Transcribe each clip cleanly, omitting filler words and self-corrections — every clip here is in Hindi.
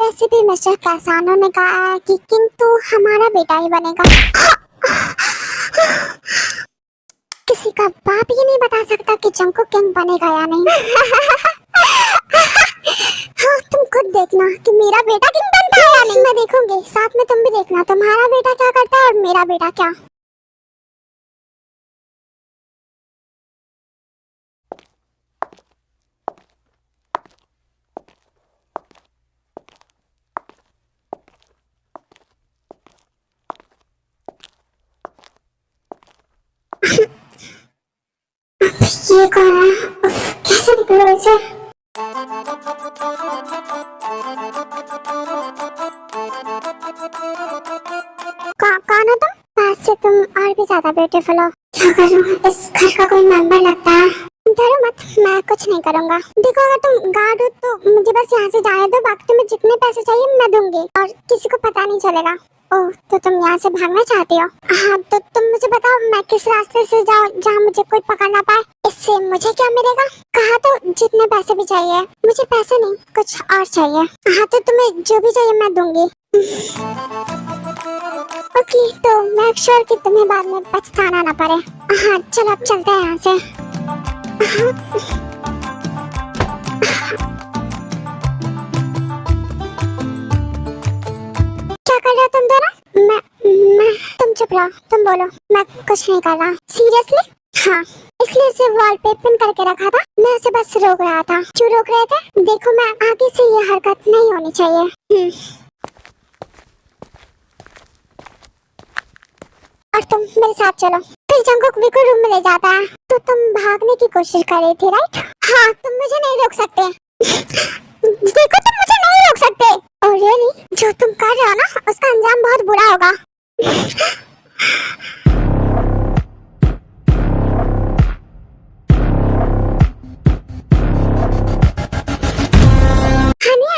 वैसे भी मिस्टर कैसानो ने कहा है कि किंतु हमारा बेटा ही बनेगा। किसी का बाप ये नहीं बता सकता कि जंगकुक किंग बनेगा या नहीं। हाँ, तुम खुद देखना कि मेरा बेटा किंग बनता है या नहीं। मैं देखूंगी, साथ में तुम भी देखना तुम्हारा बेटा क्या करता है और मेरा बेटा क्या। ये कौन है? कैसे निकलो इसे? कौन हो तुम? पास से तुम और भी ज्यादा ब्यूटीफुल हो। क्या करूं? इस घर का कोई मेंबर लगता है। डरो मत, मैं कुछ नहीं करूंगा। देखो, अगर तुम गार्ड हो तो मुझे बस यहाँ से जाने दो, बाकी तुम्हें जितने पैसे चाहिए मैं दूंगी और किसी को पता नहीं चलेगा। ओह, तो तुम यहाँ से भागना चाहती हो? हाँ, तो तुम मुझे बताओ मैं किस रास्ते से जाऊँ जहाँ मुझे कोई पकड़ ना पाए। इससे मुझे क्या मिलेगा? कहा तो जितने पैसे भी चाहिए। मुझे पैसे नहीं, कुछ और चाहिए। हाँ, तो तुम्हें जो भी चाहिए मैं दूंगी। ओके, तो मेक श्योर कि तुम्हें बाद में पछताना ना पड़े। हाँ, चलो अब चलते हैं यहाँ से। क्या कर रहे हो तुम दोनों? मैं तुम चुप रहो, तुम बोलो। मैं कुछ नहीं कर रहा। सीरियसली? हाँ, इसलिए उसे वॉल पे पिन करके रखा था। मैं उसे बस रोक रहा था। क्यों रोक रहे थे? देखो, मैं आगे से ये हरकत नहीं होनी चाहिए। और तुम मेरे साथ चलो। फिर जंगकुक वी को रूम में ले जाता है। तो तुम भागने की कोशिश कर रही थी, राइट? हाँ, तुम मुझे नहीं रोक सकते। देखो, तुम मुझे नहीं रोक सकते। और रियली, जो तुम कर रहे हो ना, उसका अंजाम बहुत बुरा होगा।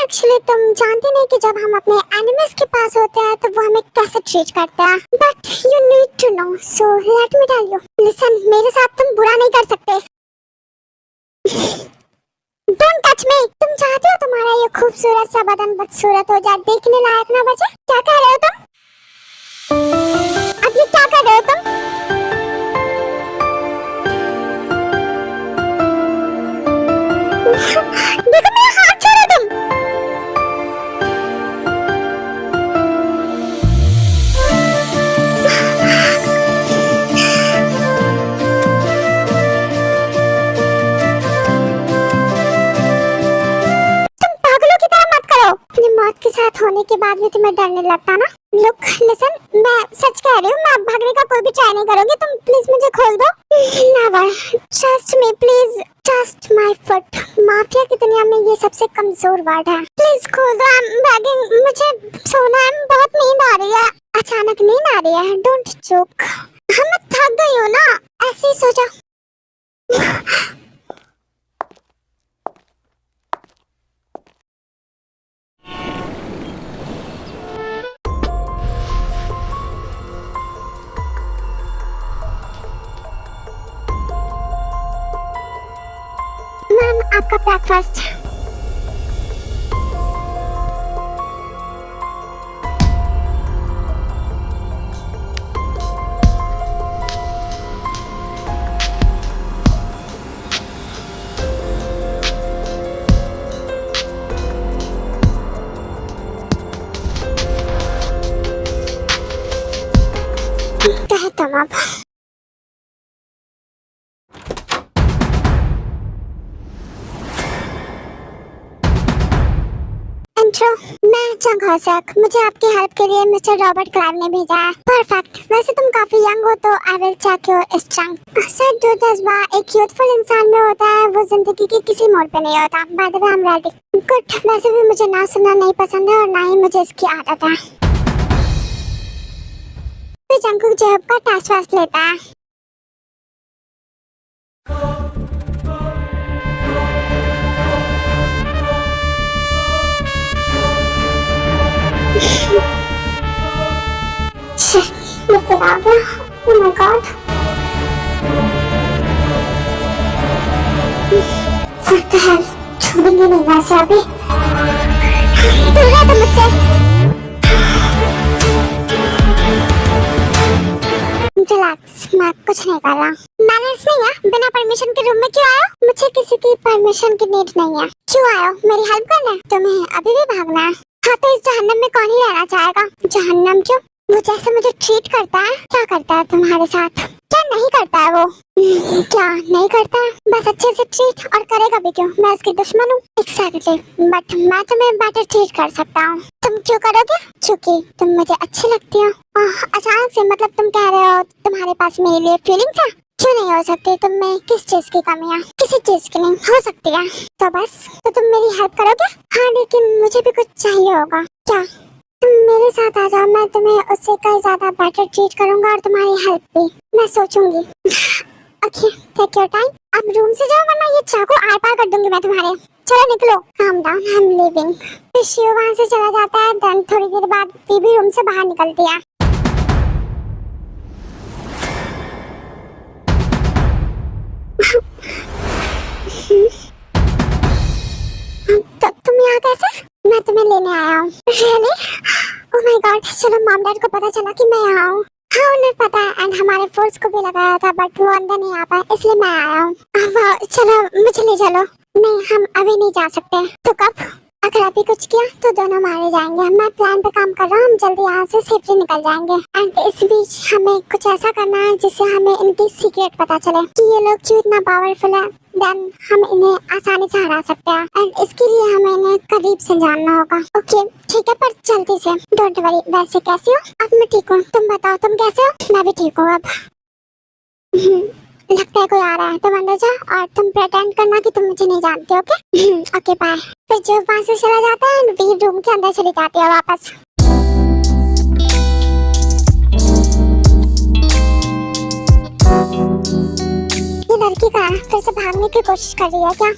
एक्चुअली तुम जानते नहीं कि जब हम अपने एनिमल्स के पास होते हैं तो वो हमें कैसे ट्रीट करते हैं। But you need to know, so let me tell you. Listen, मेरे साथ तुम बुरा नहीं कर सकते। Don't touch me. तुम चाहते हो तुम्हारा ये खूबसूरत सा बदन बदसूरत हो जाए, देखने लायक ना बचे? क्या कह रहे हो तुम? अब ये क्या कर रहे हो तुम? देखो, मेरा हाथ छोड़ो तुम। मौत के साथ होने के बाद भी तुम्हें डरने लगता ना? लुक, लिसन, मैं सच कह रही हूँ, मैं भागने का कोई भी ट्राई नहीं करूँगी। तुम प्लीज मुझे खोल दो। Never, trust me please, trust my foot. Mafia की दुनिया में ये सबसे कमजोर वर्ड है। प्लीज खोल दो, आई एम बेगिंग। मुझे सोना है, बहुत नींद आ रही है। अचानक नींद आ रही है? Don't joke. हम थक गई हो ना, ऐसे ही सो जाओ। मैम, आपका ब्रेकफास्ट। कहे तुम अब। मैं जंगहोसक, मुझे आपकी हेल्प के लिए मिस्टर रॉबर्ट क्लाइव ने भेजा है। परफेक्ट। वैसे तुम काफी यंग हो तो I will check your strength. Sir, जो जज्बा एक यूथफुल इंसान में होता है वो जिंदगी के किसी मोड़ पे नहीं होता। By the way, I am ready. Good. वैसे भी मुझे ना सुनना नहीं पसंद है और ना ही मुझे इसकी आदत है। फिर जंगकुक जेब का टेस्ट वेस्ट लेता है। Shit, आ गया। Oh my God. What the hell? छोड़ेंगे नहीं वैसे अभी। मैं कुछ नहीं कर रहा। मैनर्स नहीं है, बिना परमिशन के रूम में क्यों आया? मुझे किसी की परमिशन की नीड नहीं है। क्यों आया? मेरी हेल्प करने? तुम्हें अभी भी भागना है? हाँ तो इस जहन्नम में कौन ही रहना चाहेगा? जहन्नम क्यों? वो जैसे मुझे ट्रीट करता है, क्या करता है तुम्हारे साथ? क्या नहीं करता है वो? क्या नहीं करता है? बस अच्छे से ट्रीट, और करेगा भी क्यों? मैं उसकी दुश्मन हूँ? एक्जैक्टली, बट मैं तुम्हें बेटर ट्रीट कर सकता हूँ। तुम क्यों करोगे? क्योंकि तुम मुझे अच्छी लगती हो। अचानक से, मतलब तुम कह रहे हो तुम्हारे पास मेरे लिए फीलिंग्स है? क्यों नहीं हो सकती? तुम में किस चीज की कमी है? किसी चीज की नहीं हो सकती है। तो बस, तो तुम मेरी हेल्प करोगे? हाँ लेकिन मुझे भी कुछ चाहिए होगा। क्या? तुम मेरे साथ आ जाओ, मैं तुम्हें उससे कहीं ज्यादा बेटर ट्रीट करूंगा और तुम्हारी हेल्प भी मैं सोचूंगी। Okay, take your time. अब रूम से जाओ वरना ये चाकू आर पार कर दूंगी मैं तुम्हारे। चलो निकलो। Calm down, I am leaving. फिर शिव वहाँ से चला जाता है, देन थोड़ी देर बाद बीबी रूम से बाहर निकलती है। तो तुम यहाँ कैसे? मैं तुम्हें लेने आया हूँ। रियली? ओह माय गॉड, चलो मॉम डैड को पता चला कि मैं यहाँ हूँ। हाँ उन्हें पता है, एंड हमारे फोर्स को भी लगाया था, बट वो अंदर नहीं आ पाए, इसलिए मैं आया हूँ। चलो मुझे ले चलो। नहीं, हम अभी नहीं जा सकते। तो कब? अगर अभी कुछ किया तो दोनों मारे जाएंगे। मैं प्लान पे काम कर रहा हूँ, हम जल्दी यहाँ से सेफली निकल जाएंगे। एंड इस बीच हमें कुछ ऐसा करना है जिससे हमें इनकी सीक्रेट पता चले कि ये लोग क्यों इतना पावरफुल है। देन हम इन्हें आसानी से हरा सकते हैं, एंड इसके लिए हमें इन्हें करीब से जानना होगा। ओके ठीक है, पर जल्दी से। Don't worry. वैसे कैसी हो? अब मैं ठीक हूँ, तुम बताओ तुम कैसे हो? मैं भी ठीक हूँ अब। लगता है कोई आ रहा है, तुम अंदर जाओ और तुम प्रेटेंड करना कि तुम मुझे नहीं जानते। Okay okay bye. फिर जो वहाँ से चला जाता है, वी रूम के अंदर चली जाती है वापस। ये लड़की कहाँ है? फिर से भागने की कोशिश कर रही है क्या?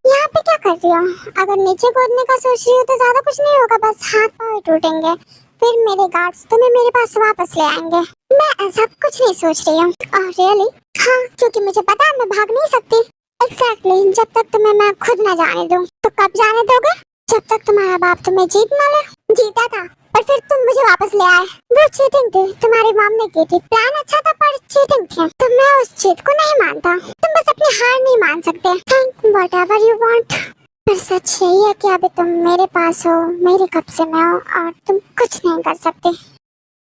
यहाँ पे क्या कर रही हो? अगर नीचे कूदने का सोच रही हो तो ज्यादा कुछ नहीं होगा, बस हाथ पाँव टूटेंगे, फिर मेरे गार्ड्स तुम्हें मेरे पास वापस ले आएंगे। मैं ऐसा कुछ नहीं सोच रही हूँ। रियली? हाँ, क्योंकि मुझे पता है मैं भाग नहीं सकती। एक्जैक्टली, जब तक तुम्हें मैं खुद न जाने दूँ। तो कब जाने दोगे? जब तक तुम्हारा बाप तुम्हें जीत न ले। जीता था, पर फिर तुम मुझे वापस ले आए। वो चीटिंग थी, तुम्हारी मॉम ने की थी। प्लान अच्छा था पर चीटिंग थी, तो मैं उस चीट को नहीं मानता। तुम बस अपनी हार नहीं मान सकते। Think whatever you want. पर सच यही है कि अभी तुम मेरे पास हो, मेरे कब्जे में हो, और तुम कुछ नहीं कर सकते।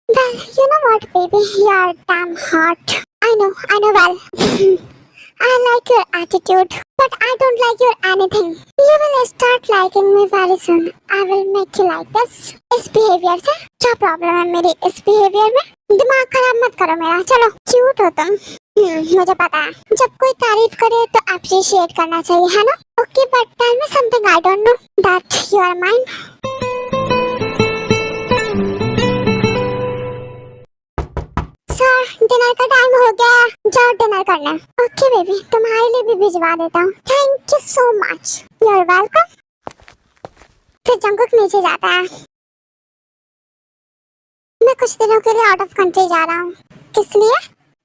Well, you know what, baby? You're damn hot. I know well. I like your attitude, but I don't like your anything. You will start liking me very soon. I will make you like this. इस behavior से क्या प्रॉब्लम है मेरी इस behavior में? दिमाग खराब मत करो मेरा। चलो, क्यूट हो तुम। मुझे पता है, जब कोई तारीफ करे तो अप्रिशिएट करना चाहिए, है ना? Okay, but tell me something I don't know. That you are mine. Sir, dinner का टाइम हो गया, जाओ डिनर करना। ओके बेबी, तुम्हारे लिए भी भिजवा देता हूँ। Thank you so much. You are welcome. फिर जंगकुक नीचे जाता है। मैं कुछ दिनों के लिए आउट ऑफ कंट्री जा रहा हूँ। किस लिए?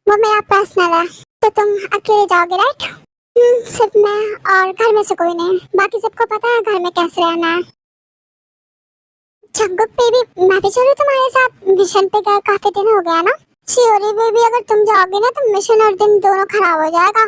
वो मेरा पर्सनल है। तो तुम अकेले जाओगे राइट? सिर्फ मैं और घर में से कोई नहीं, बाकी सबको पता है घर में कैसे रहना है। जंगकुक बेबी, मैं भी चलूँ तुम्हारे साथ? मिशन पे गए काफी दिन हो गया ना। श्योरी बेबी, अगर तुम जाओगे ना तो मिशन और दिन दोनों खराब हो जाएगा।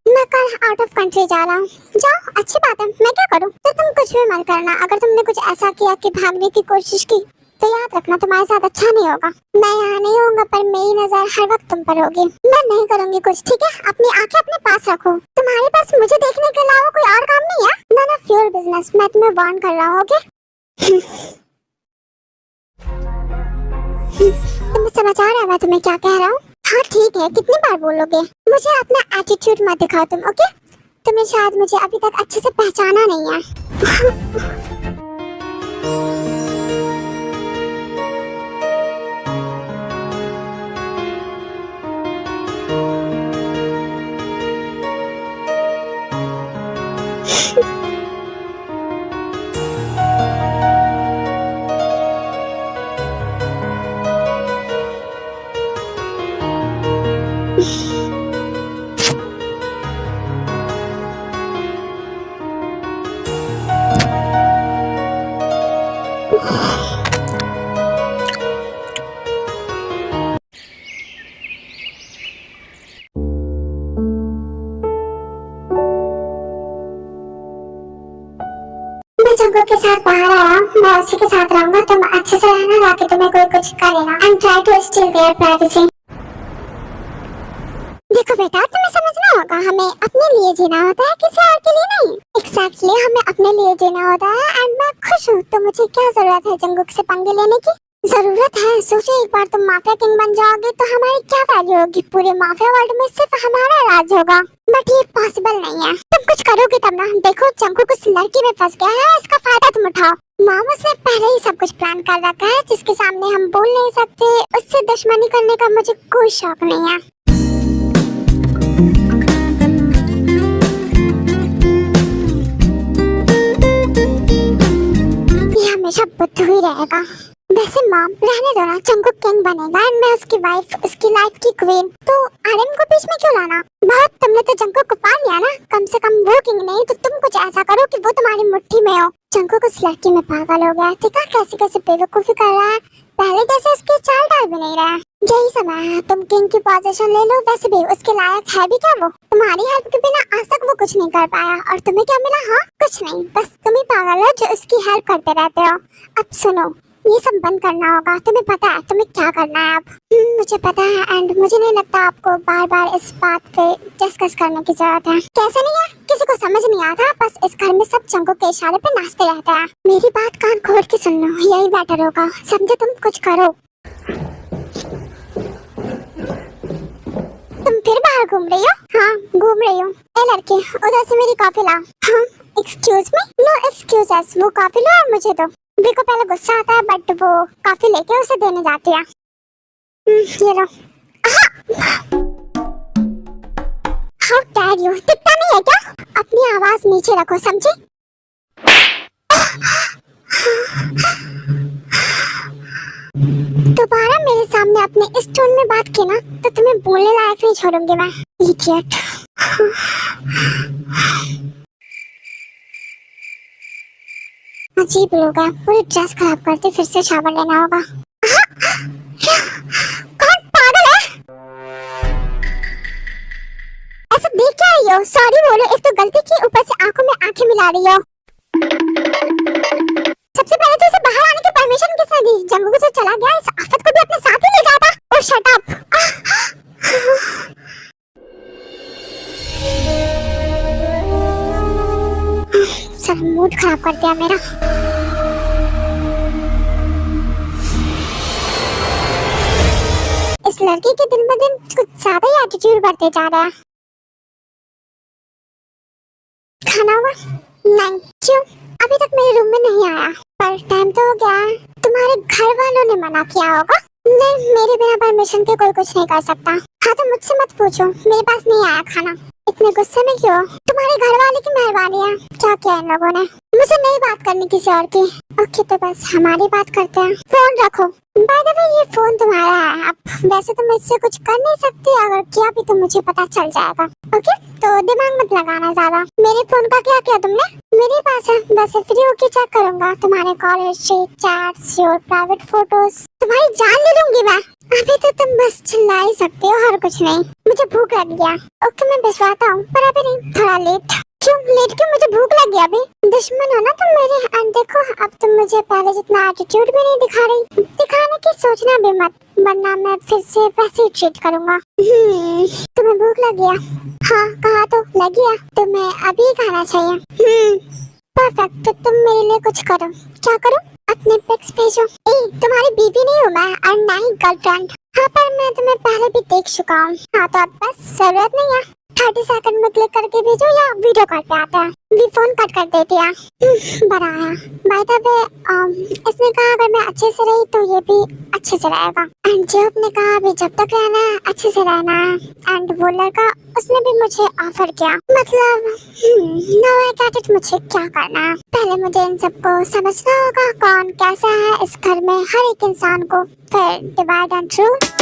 मैं कल आउट ऑफ कंट्री जा रहा हूँ। जाओ, अच्छी बात है, मैं क्या करूँ? तो तुम कुछ भी मत करना। अगर तुमने कुछ ऐसा किया कि भागने की कोशिश की तो याद रखना तुम्हारे साथ अच्छा नहीं होगा। मैं यहाँ नहीं होऊंगा, पर मेरी नजर हर वक्त तुम पर होगी। मैं नहीं करूँगी कुछ, ठीक है? अपनी आंखें अपने पास रखो। तुम्हारे पास मुझे देखने के अलावा कोई और काम नहीं है? None of your business. मैं तुम्हें वार्न कर रहा हूँ, ओके? तुम्हें समझ आ रहा है मैं तुम्हें क्या कह रहा हूँ? हाँ ठीक है, कितनी बार बोलोगे? मुझे अपना एटीट्यूड मत दिखाओ तुम, ओके? तुमने शायद मुझे अभी तक अच्छे से पहचाना नहीं है। मैं जंगल के साथ बाहर आया, मैं उसी के साथ रहूंगा। तुम अच्छे से रहना, ताकि तुम्हें कोई कुछ करेगा। And try to steal their privacy. देखो बेटा, तुम्हें समझना होगा, हमें अपने लिए जीना होता है, किसी और के लिए नहीं। एग्जैक्टली, हमें अपने लिए जीना होता है। एंड मैं खुश हूँ। तो मुझे क्या जरूरत है जंगुक से पंगे लेने की? जरूरत है। सोचो, एक बार तुम माफिया किंग बन जाओगे तो हमारी क्या वैल्यू होगी? पूरे माफिया वर्ल्ड में सिर्फ हमारा राज होगा। बट ये पॉसिबल नहीं है। तुम कुछ करोगे तब ना। देखो, जंगुक उस लड़की में फंस गया है, इसका फायदा तुम उठाओ। माम उसने पहले ही सब कुछ प्लान कर रखा है, जिसके सामने हम बोल नहीं सकते। उससे दुश्मनी करने का मुझे कोई शौक नहीं है। ये हमेशा बुद्धू ही रहेगा। वैसे मॉम, रहने दो ना, जंगुक किंग बनेगा एंड मैं उसकी वाइफ, उसकी लाइफ की क्वीन। तो आर्यन को बीच में क्यों लाना? बहुत तुमने तो जंगुक को पाल लिया ना। कम से कम वो किंग नहीं तो तुम कुछ ऐसा करो कि वो तुम्हारी मुट्ठी में हो। जंगुक उस लड़की में पागल हो गया। ठीक है, कैसे कैसे बेवकूफी कर रहा है। पहले जैसे उसकी चाल डाल भी नहीं रहा है। यही समय है, तुम किंग की पोजीशन ले लो। वैसे भी उसके लायक है भी क्या वो? तुम्हारी हेल्प के बिना आज तक वो कुछ नहीं कर पाया। और तुम्हें क्या मिला? हाँ, कुछ नहीं। बस तुम ही पागल हो जो उसकी हेल्प करते रहते हो। अब सुनो, ये सब बंद करना होगा। तुम्हें पता है तुम्हें क्या करना है अब? मुझे पता है। एंड मुझे नहीं लगता आपको बार बार इस बात पे डिस्कस करने की जरूरत है। कैसे नहीं है? किसी को समझ नहीं आता। बस इस घर में सब जंगुक के इशारे पे नाचते रहते हैं। मेरी बात कान खोल के सुन लो, यही बेटर होगा। समझो, तुम कुछ करो। तुम फिर बाहर घूम रही हो? हाँ, घूम रही हूँ। ए लड़की, उधर से मेरी कॉफी ला। हाँ, एक्सक्यूज मी? No excuses. वो कॉफी लो और मुझे दो। वी को पहले गुस्सा आता है, बट वो कॉफी लेके उसे देने जाती है। ये लो। How dare you! दिखता नहीं है क्या? अपनी आवाज नीचे रखो, समझी? दोबारा मेरे सामने अपने इस टोन में बात की ना तो तुम्हें बोलने लायक नहीं छोड़ूंगी मैं। इडियट। अजीब लोग हैं, पूरी ड्रेस खराब करते। फिर से शावर लेना होगा। कौन पागल है? ऐसा देख क्या रही हो? सॉरी बोलो। एक तो गलती की, ऊपर से आंखों में आंखें मिला रही हो। सबसे पहले तो इसे बाहर आने की परमिशन किसने दी? जंगुक से चला गया, इस आफत को भी अपने साथ ही ले जाता। ओह शट अप। सर, मूड खराब कर दिया मेरा। इस लड़की के दिन ब दिन कुछ ज्यादा ही एटीट्यूड बढ़ते जा रहा है। खाना हुआ? नहीं। क्यों? अभी तक मेरे रूम में नहीं आया। पर टाइम तो हो गया है। तुम्हारे घर वालों ने मना किया होगा। नहीं, मेरे बिना परमिशन के कोई कुछ नहीं कर सकता। हाँ, तो मुझसे मत पूछो, मेरे पास नहीं आया खाना। इतने गुस्से में क्यों? तुम्हारे घर वाले की मेहरबानी है। क्या किया इन लोगों ने? मुझे नहीं बात करनी किसी और की। ओके, तो बस हमारी बात करते हैं। फोन रखो। बाय द वे, ये फोन तुम्हारा है। अब वैसे तो मैं इससे कुछ कर नहीं सकती, अगर किया भी तो मुझे पता चल जाएगा। ओके, तो दिमाग मत लगाना ज्यादा। मेरे फोन का क्या किया तुमने? मेरे पास है, वैसे फ्री होके चेक करूंगा तुम्हारे call history, chats, your private photos. तुम्हारी जान ले लूंगी मैं। अभी तो तुम बस चिल्ला ही सकते हो और कुछ नहीं। मुझे भूख लग गया। ओके, मैं भिजवाता हूँ, पर अभी नहीं, थोड़ा लेट। क्यों लेट? क्यों? मुझे भूख लगी अभी। दुश्मन हो ना तुम मेरे। एंड देखो, अब तुम मुझे पहले जितना एटीट्यूड भी नहीं दिखा रही। दिखाने की सोचना भी मत, वरना मैं फिर से वैसे ही ट्रीट करूंगा। तुम्हें भूख लगी है? हाँ, कहा तो लगी है। तुम्हें अभी खाना चाहिए। परफेक्ट। तो तुम मेरे लिए कुछ करो। क्या करूं? अपने पिक्स भेजो। तुम्हारी बीवी नहीं हूँ मैं, और ना ही गर्लफ्रेंड। हाँ, पर मैं तुम्हें पहले भी देख चुका हूँ। हाँ, तो अब बस जरूरत नहीं है। 30 सेकंड में क्लिक करके भेजो या वीडियो कॉल पे आता है। भी फोन कट कर देती है। बड़ा आया। बाय द वे, इसने कहा अगर मैं अच्छे से रही तो ये भी अच्छे से रहेगा। एंड जब ने कहा अभी जब तक रहना है अच्छे से रहना है। एंड वो लड़का, उसने भी मुझे ऑफर किया। मतलब नाउ आई गेट इट, मुझे क्या करना है? पहले मुझे इन सबको समझना होगा, कौन कैसा है इस घर में, हर एक इंसान को। फिर डिवाइड एंड रूल।